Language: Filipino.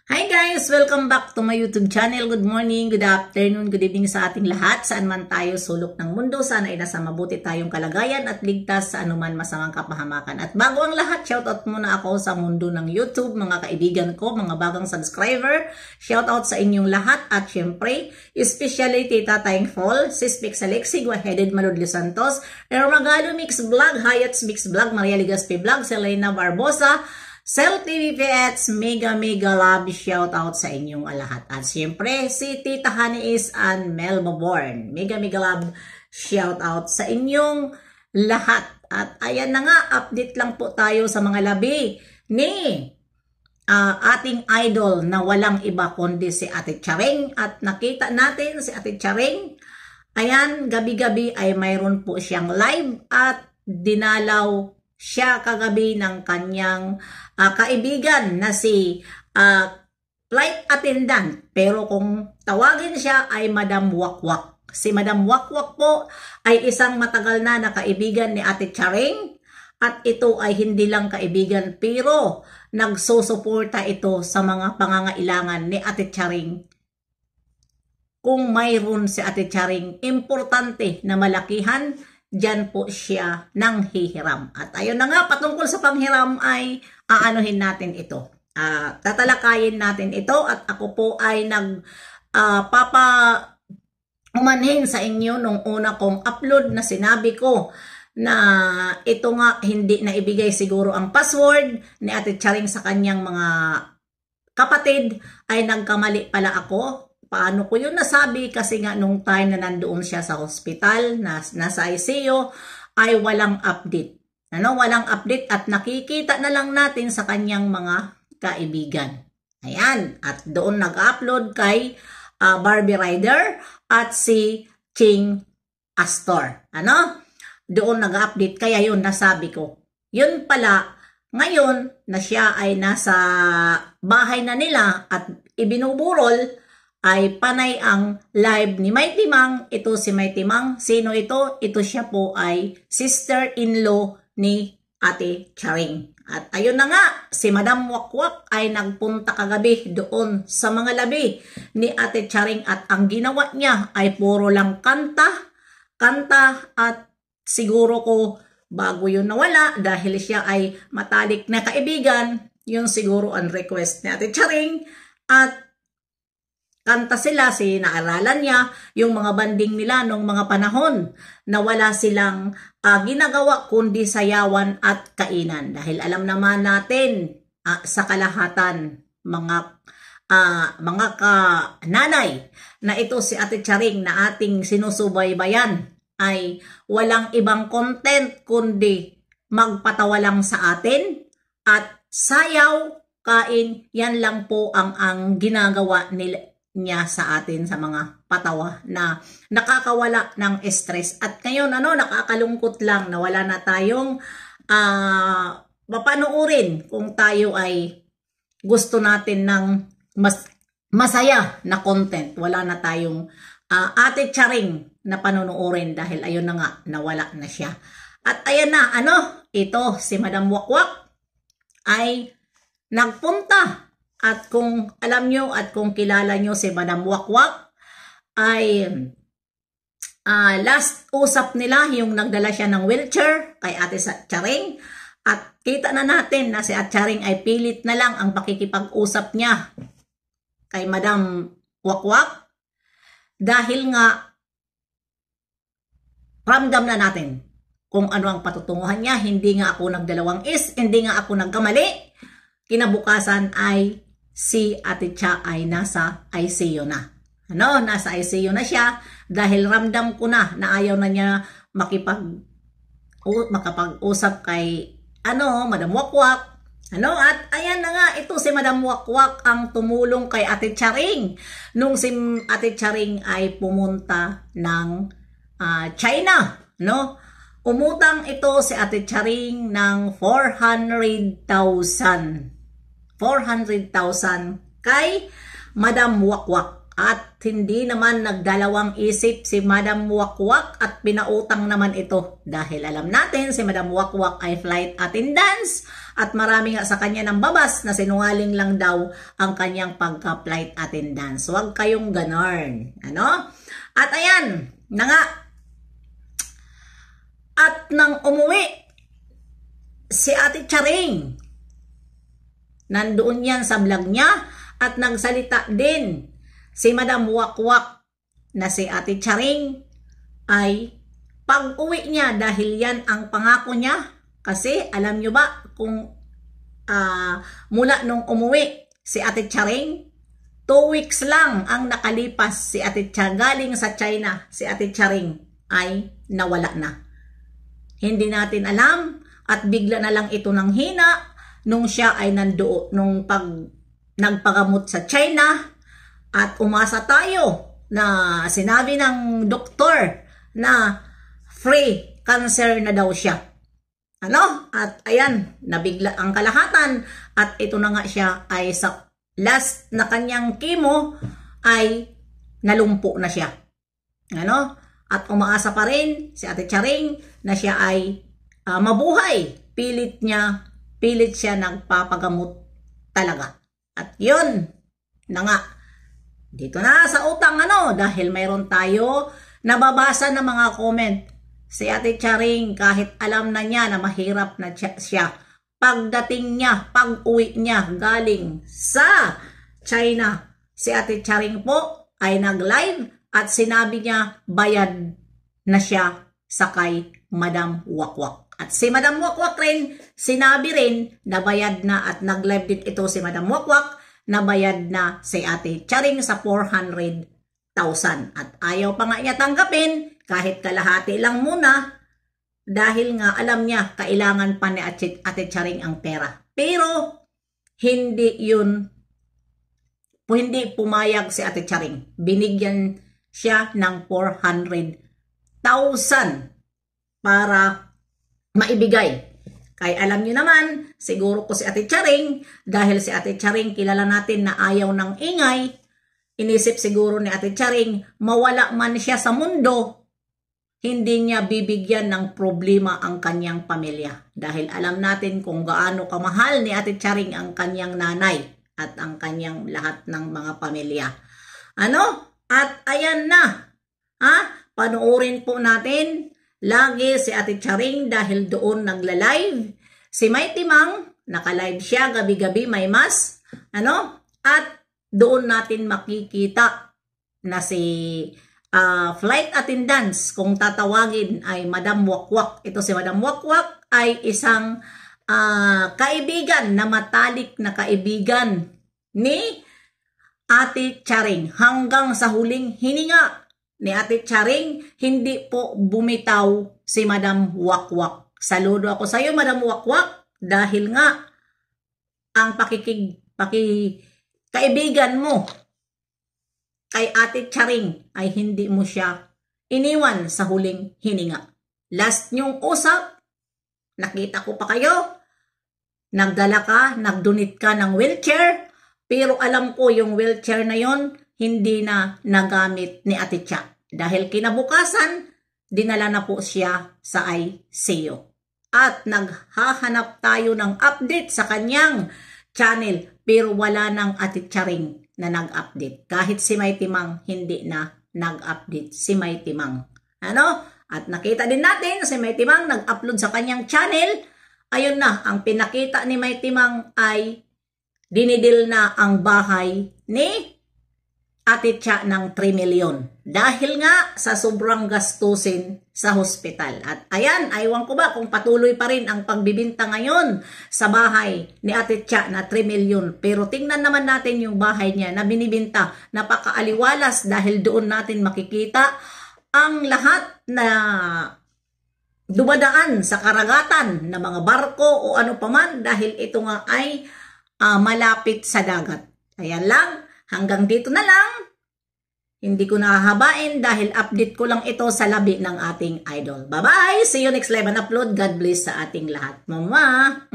Hi guys! Welcome back to my YouTube channel. Good morning, good afternoon, good evening sa ating lahat. Saan man tayo sulok ng mundo, sana ay nasa mabuti tayong kalagayan at ligtas sa anuman masamang kapahamakan. At bago ang lahat, shoutout muna ako sa mundo ng YouTube, mga kaibigan ko, mga bagang subscriber. Shoutout sa inyong lahat at syempre, especially Tita Thankful, Sis Pix Alexi, Guaheaded Maludli Santos, Ermagalo Mix Vlog, Hayats Mix Vlog, Maria Ligaspi Vlog, Selena Barbosa, Cell TV Pets, mega love shout out sa inyong lahat. At siyempre, si Tita Honey is and Melba Born. Mega love shout out sa inyong lahat. At ayan na nga, update lang po tayo sa mga labi ni ating idol na walang iba kundi si Ate Charing. At nakita natin si Ate Charing. Ayan, gabi-gabi ay mayroon po siyang live at dinalaw siya kagabi ng kanyang kaibigan na si flight attendant. Pero kung tawagin siya ay Madam Wakwak. Si Madam Wakwak po ay isang matagal na kaibigan ni Ate Charing. At ito ay hindi lang kaibigan pero nagsusuporta ito sa mga pangangailangan ni Ate Charing. Kung mayroon si Ate Charing importante na malakihan, diyan po siya nang hihiram. At ayun na nga, patungkol sa panghiram ay aanuhin natin ito. Tatalakayin natin ito at ako po ay umanhin sa inyo nung una kong upload na sinabi ko na ito nga hindi na ibigay siguro ang password ni Ate Charing sa kanyang mga kapatid ay nagkamali pala ako. Paano ko yun nasabi? Kasi nga nung time na nandoon siya sa hospital, nasa ICU, ay walang update. Walang update at nakikita na lang natin sa kanyang mga kaibigan. Ayan. At doon nag-upload kay Barbie Rider at si Ching Astor. Doon nag-update. Kaya yun nasabi ko. Yun pala, ngayon na siya ay nasa bahay na nila at ibinuburol, ay panay ang live ni Mighty Mang. Ito si Mighty Mang. Sino ito? Ito siya po ay sister-in-law ni Ate Charing. At ayun na nga, si Madam Wakwak ay nagpunta kagabi doon sa mga labi ni Ate Charing at ang ginawa niya ay puro lang kanta at siguro ko bago yun nawala dahil siya ay matalik na kaibigan, yun siguro ang request ni Ate Charing at kanta sila, naaralan niya yung mga banding nila nung mga panahon na wala silang ginagawa kundi sayawan at kainan. Dahil alam naman natin sa kalahatan mga nanay na ito si Ate Charing na ating sinusubaybayan ay walang ibang content kundi magpatawa lang sa atin at sayaw, kain, yan lang po ang ginagawa niya sa atin sa mga patawa na nakakawala ng stress. At ngayon nakakalungkot lang na wala na tayong mapanoorin kung tayo ay gusto natin ng masaya na content. Wala na tayong Ate Charing na panonoorin dahil ayun na nga, nawala na siya. At ayan na, ito si Madam Wakwak ay nagpunta. At kung alam nyo at kung kilala nyo si Madam Wakwak, ay last usap nila yung nagdala siya ng wheelchair kay Ate Charing. At kita na natin na si Ate Charing ay pilit na lang ang pakikipag-usap niya kay Madam Wakwak. Dahil nga, ramdam na natin kung ano ang patutunguhan niya. Hindi nga ako hindi nga ako nagkamali. Kinabukasan ay si Ate Cha ay nasa ICU na. Nasa ICU na siya dahil ramdam ko na ayaw na niya makapag-usap kay Madam Wakwak. At ayan na nga, ito si Madam Wakwak ang tumulong kay Ate Charing nung si Ate Charing ay pumunta ng China. Umutang ito si Ate Charing ng 400,000 kay Madam Wakwak. At hindi naman nagdalawang isip si Madam Wakwak at pinautang naman ito. Dahil alam natin si Madam Wakwak ay flight attendants at marami nga sa kanya ng babas na sinungaling lang daw ang kanyang pagka-flight attendance. Huwag kayong ganon. Ano? At ayan, na nga. At nang umuwi, si Ate Charing, nandoon yan sa vlog niya at nagsalita din si Madam Wakwak na si Ate Charing ay pag-uwi niya dahil yan ang pangako niya. Kasi alam nyo ba kung mula nung umuwi si Ate Charing, 2 weeks lang ang nakalipas si Ate Charing galing sa China, si Ate Charing ay nawala na. Hindi natin alam at bigla na lang ito nang hina nung siya ay nandoon nung nagpagamot sa China at umasa tayo na sinabi ng doktor na free cancer na daw siya. Ano? At ayan, nabigla ang kalahatan at ito na nga siya ay sa last na kanyang chemo ay nalumpo na siya. Ano? At umaasa pa rin si Ate Charing na siya ay mabuhay. Pilit siya nagpapagamot talaga. At yun na nga. Dito na sa utang dahil mayroon tayo nababasa na mga comment. Si Ate Charing kahit alam na niya na mahirap na siya. Pagdating niya, pag-uwi niya galing sa China, si Ate Charing po ay nag-live at sinabi niya bayad na siya sa kay Madam Wakwak. At si Madam Wakwak rin, sinabi rin na bayad na at nag-live din ito si Madam Wakwak na bayad na si Ate Charing sa 400,000. At ayaw pa nga niya tanggapin kahit kalahati lang muna dahil nga alam niya kailangan pa ni Ate Charing ang pera. Pero hindi pumayag si Ate Charing. Binigyan siya ng 400,000 para maibigay. Kaya alam niyo naman, siguro ko si Ate Charing, dahil si Ate Charing kilala natin na ayaw ng ingay, inisip siguro ni Ate Charing, mawala man siya sa mundo, hindi niya bibigyan ng problema ang kanyang pamilya. Dahil alam natin kung gaano kamahal ni Ate Charing ang kanyang nanay at ang kanyang lahat ng mga pamilya. At ayan na. Panoorin po natin lagi si Ate Charing dahil doon nagla-live. Si Mighty Mang, naka-live siya gabi-gabi may mas. At doon natin makikita na si flight attendants, kung tatawagin ay Madam Wakwak. Ito si Madam Wakwak ay isang kaibigan na matalik na kaibigan ni Ate Charing. Hanggang sa huling hininga ni Ate Charing, hindi po bumitaw si Madam Wakwak. Saludo ako sa iyo, Madam Wakwak, dahil nga ang kaibigan mo kay Ate Charing ay hindi mo siya iniwan sa huling hininga. Last niyong usap, nakita ko pa kayo, nag-donate ka ng wheelchair, pero alam ko yung wheelchair na yon hindi na nagamit ni Ate Cha. Dahil kinabukasan, dinala na po siya sa ICU. At naghahanap tayo ng update sa kanyang channel, pero wala ng Ate Charing na nag-update. Kahit si Mighty Mang, hindi na nag-update si Mighty Mang. At nakita din natin si Mighty Mang nag-upload sa kanyang channel. Ayun na, ang pinakita ni Mighty Mang ay dinidil na ang bahay ni Ate Cha ng 3 million. Dahil nga sa sobrang gastusin sa hospital. At ayan, aywan ko ba kung patuloy pa rin ang pagbibinta ngayon sa bahay ni Ate Cha na 3 million. Pero tingnan naman natin yung bahay niya na binibinta. Napakaaliwalas dahil doon natin makikita ang lahat na dumadaan sa karagatan na mga barko o ano paman dahil ito nga ay malapit sa dagat. Ayan lang, hanggang dito na lang. Hindi ko nahahabain dahil update ko lang ito sa labi ng ating idol. Bye-bye! See you next live and upload. God bless sa ating lahat. Mama!